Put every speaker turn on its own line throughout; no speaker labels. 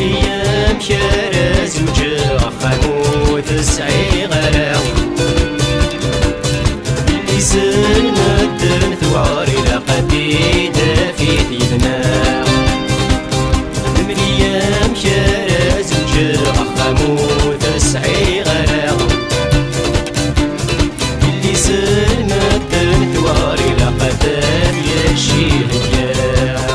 مليام كرا زوجة خامو تسعي غراو لسان مدن ثواري لقدي دافيت يبناو مليام كرا زوجة خامو تسعي غراو لسان مدن ثواري لقدي يشيل الجراو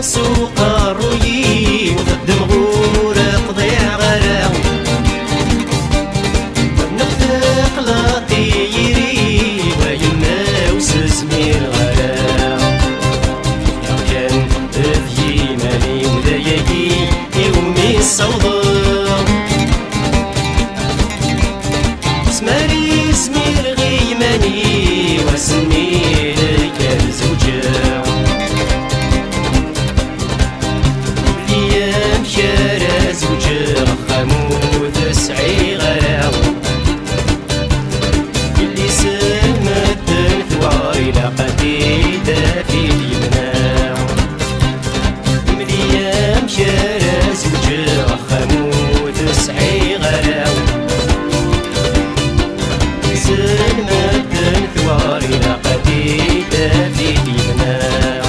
سوق الريي وخدم غور قضيع غراو نفق لاطيري ويما وسزمي الغراو كان ذي مالي وذيكي يومي الصوضة سماري اسمي الغيماني واسمي لك الزوجة شارع زوجة خامو تسعي غراو اللي سلمت ثواري لقدي دافي اليمناو مليام شارع زوجة خامو تسعي غراو سلمت ثواري لقدي دافي اليمناو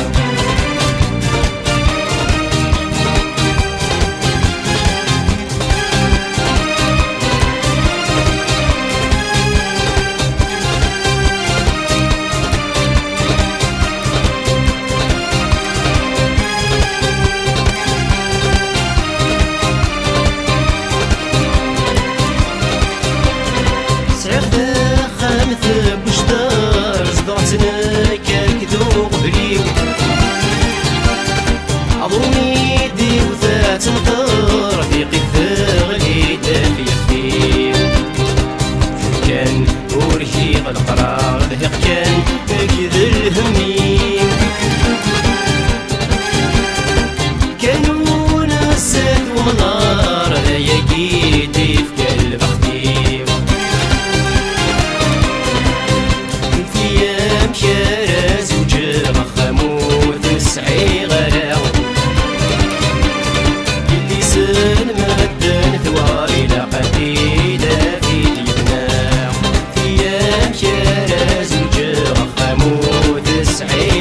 بشتار صدعتنا كالكذوب بريو عظمي دي وذات نقر رفيقي ثغلي دافي خفيف كان ورهيق القرار ذهق كان كذ الهميم كانوا ناسات ومنار لا يجيتي في قلب خفيف شارع زوجة خامو تسعي غراو اللي سلمت ثواري لقدي دافي اليمناو أيام شارع زوجة خامو تسعي